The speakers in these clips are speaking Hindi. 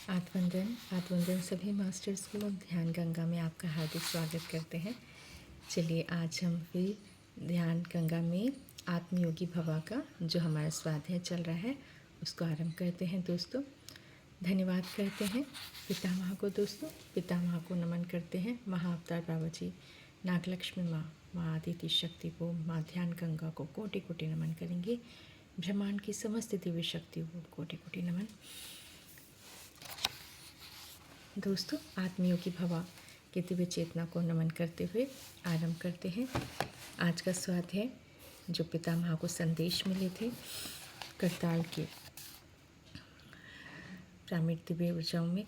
आत्मवंदन सभी मास्टर्स को ध्यान गंगा में आपका हार्दिक स्वागत करते हैं। चलिए आज हम फिर ध्यान गंगा में आत्मयोगी भवा का जो हमारा स्वाध्याय चल रहा है उसको आरंभ करते हैं। दोस्तों धन्यवाद करते हैं पितामह को। दोस्तों पितामह को नमन करते हैं। महाअवतार बाबा जी, नागलक्ष्मी माँ, माँ आदित्य शक्ति को, माँ ध्यान गंगा को कोटि कोटि नमन करेंगे। ब्रह्मांड की समस्त दिव्य शक्तियों को कोटि कोटि नमन। दोस्तों आत्मयोगी भवा के दिव्य चेतना को नमन करते हुए आरंभ करते हैं आज का स्वाध्याय। जो पितामह को संदेश मिले थे करताल के प्रामिड दिव्य ऊर्जाओं में,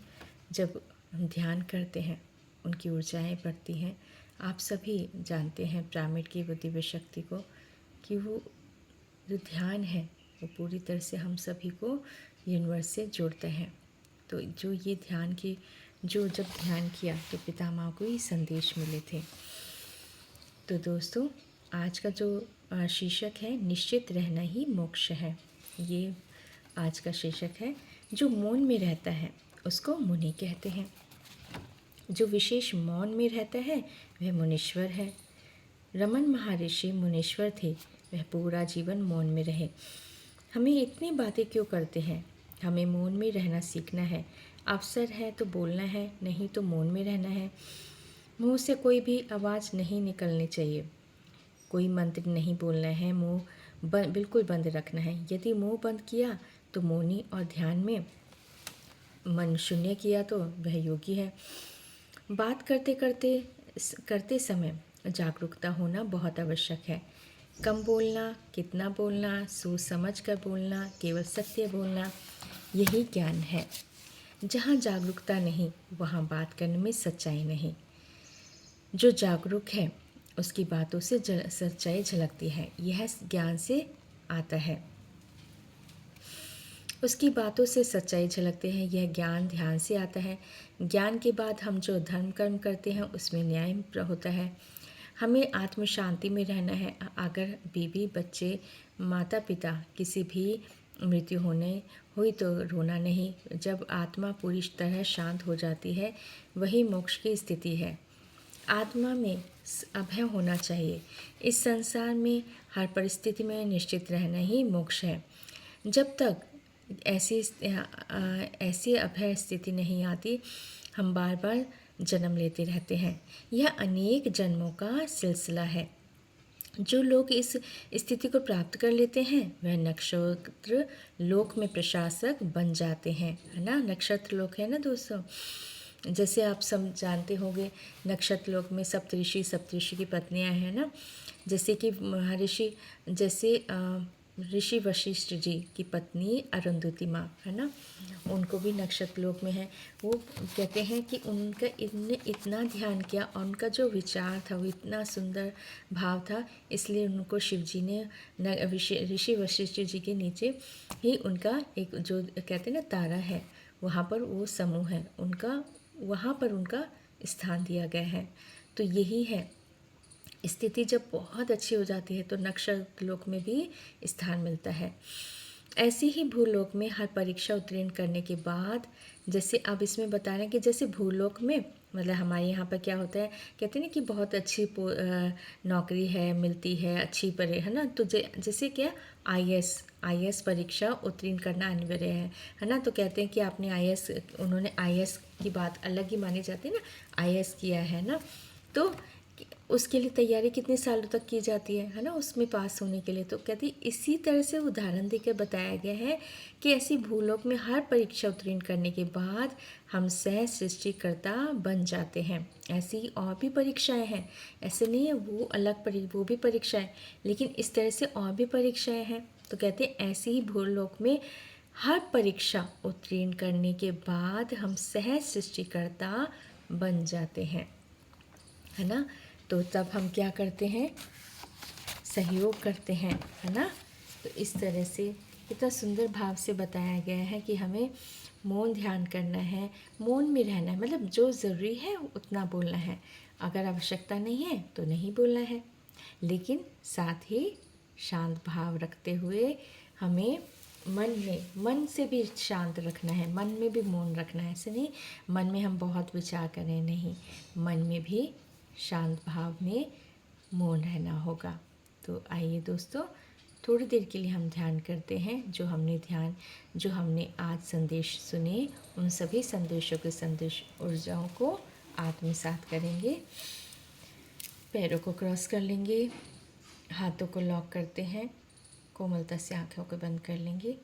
जब हम ध्यान करते हैं उनकी ऊर्जाएं बढ़ती हैं। आप सभी जानते हैं प्रामिड की वो दिव्य शक्ति को कि वो जो ध्यान है वो पूरी तरह से हम सभी को यूनिवर्स से जोड़ते हैं। तो जो ये ध्यान की जब ध्यान किया तो पितामह को ही संदेश मिले थे। तो दोस्तों आज का जो शीर्षक है निश्चित रहना ही मोक्ष है। ये आज का शीर्षक है। जो मौन में रहता है उसको मुनि कहते हैं। जो विशेष मौन में रहता है वह मुनीश्वर है। रमन महर्षि मुनीश्वर थे, वह पूरा जीवन मौन में रहे। हमें इतनी बातें क्यों करते हैं? हमें मौन में रहना सीखना है। अवसर है तो बोलना है, नहीं तो मौन में रहना है। मुंह से कोई भी आवाज़ नहीं निकलनी चाहिए। कोई मंत्र नहीं बोलना है। मुंह बिल्कुल बंद रखना है। यदि मुंह बंद किया तो मौनी, और ध्यान में मन शून्य किया तो वह योगी है। बात करते समय जागरूकता होना बहुत आवश्यक है। कम बोलना, कितना बोलना, सोच समझ कर बोलना, केवल सत्य बोलना, यही ज्ञान है। जहाँ जागरूकता नहीं वहाँ बात करने में सच्चाई नहीं। जो जागरूक है उसकी बातों से सच्चाई झलकती है। यह ज्ञान से आता है। उसकी बातों से सच्चाई झलकते हैं। यह ज्ञान ध्यान से आता है। ज्ञान के बाद हम जो धर्म कर्म करते हैं उसमें न्याय होता है। हमें आत्म शांति में रहना है। अगर बीवी, बच्चे, माता पिता किसी भी मृत्यु हुई तो रोना नहीं। जब आत्मा पूरी तरह शांत हो जाती है वही मोक्ष की स्थिति है। आत्मा में अभय होना चाहिए। इस संसार में हर परिस्थिति में निश्चित रहना ही मोक्ष है। जब तक ऐसी अभय स्थिति नहीं आती हम बार बार जन्म लेते रहते हैं। यह अनेक जन्मों का सिलसिला है। जो लोग इस स्थिति को प्राप्त कर लेते हैं वह नक्षत्र लोक में प्रशासक बन जाते हैं, है ना। नक्षत्र लोक है ना दोस्तों। जैसे आप सब जानते होंगे नक्षत्र लोक में सप्तऋषि की पत्नियां हैं ना। जैसे कि महर्षि ऋषि वशिष्ठ जी की पत्नी अरुंधति माँ, है ना, उनको भी नक्षत्र लोक में है। वो कहते हैं कि उनका इतना ध्यान किया और उनका जो विचार था वो इतना सुंदर भाव था, इसलिए उनको शिव जी ने ऋषि वशिष्ठ जी के नीचे ही उनका एक जो कहते हैं ना तारा है, वहाँ पर वो समूह है उनका, वहाँ पर उनका स्थान दिया गया है। तो यही है, स्थिति जब बहुत अच्छी हो जाती है तो नक्षत्र लोक में भी स्थान मिलता है। ऐसे ही भूलोक में हर परीक्षा उत्तीर्ण करने के बाद, जैसे अब इसमें बता रहे हैं कि जैसे भूलोक में मतलब हमारे यहाँ पर क्या होता है, कहते हैं ना कि बहुत अच्छी नौकरी है मिलती है, अच्छी पढ़े, है ना। तो जैसे क्या आईएएस परीक्षा उत्तीर्ण करना अनिवार्य है ना। तो कहते हैं कि आपने उन्होंने आईएएस की बात अलग ही मानी जाती है ना, आईएएस किया है ना, तो उसके लिए तैयारी कितने सालों तक की जाती है ना, उसमें पास होने के लिए। तो कहती इसी तरह से उदाहरण देकर बताया गया है कि ऐसी भूलोक में हर परीक्षा उत्तीर्ण करने के बाद हम सह सृष्टिकर्ता बन जाते हैं। ऐसी और भी परीक्षाएं हैं, ऐसे नहीं है वो अलग वो भी परीक्षाएं, लेकिन इस तरह से और भी परीक्षाएं हैं। तो कहते हैं ऐसी ही भूलोक में हर परीक्षा उत्तीर्ण करने के बाद हम सह सृष्टिकर्ता बन जाते हैं, है ना। तो तब हम क्या करते हैं, सहयोग करते हैं, है ना। तो इस तरह से कितना सुंदर भाव से बताया गया है कि हमें मौन ध्यान करना है, मौन में रहना है, मतलब जो ज़रूरी है उतना बोलना है, अगर आवश्यकता नहीं है तो नहीं बोलना है। लेकिन साथ ही शांत भाव रखते हुए हमें मन से भी शांत रखना है, मन में भी मौन रखना है। ऐसे नहीं मन में हम बहुत विचार करें, नहीं, मन में भी शांत भाव में मौन रहना होगा। तो आइए दोस्तों, थोड़ी देर के लिए हम ध्यान करते हैं। जो हमने आज संदेश सुने, उन सभी संदेशों के संदेश ऊर्जाओं को आत्मसात करेंगे। पैरों को क्रॉस कर लेंगे, हाथों को लॉक करते हैं, कोमलता से आँखों को बंद कर लेंगे।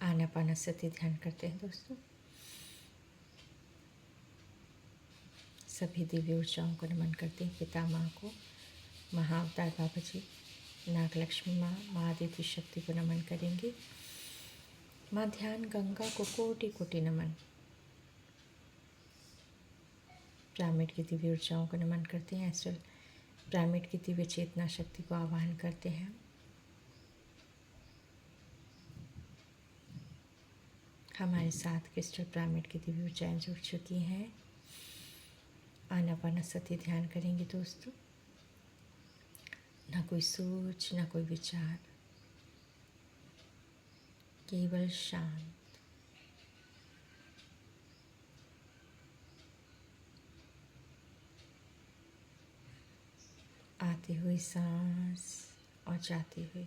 आनापानसति ध्यान करते हैं दोस्तों। सभी दिव्य ऊर्जाओं को नमन करते हैं। पिता माँ को, महाअवतार बाबा जी, नागलक्ष्मी माँ, महादिति शक्ति को नमन करेंगे। माँ ध्यान गंगा को कोटि कोटि नमन। पिरामिड की दिव्य ऊर्जाओं को नमन करते हैं। एस्ट्रल पिरामिड की दिव्य चेतना शक्ति को आवाहन करते हैं। हमारे साथ क्रिस्टल पिरामिड की दिव्य ऊर्जाएं जुड़ चुकी हैं। आनापानसति ध्यान करेंगे दोस्तों। ना कोई सोच, ना कोई विचार, केवल शांत। आती हुई सांस और जाती हुई।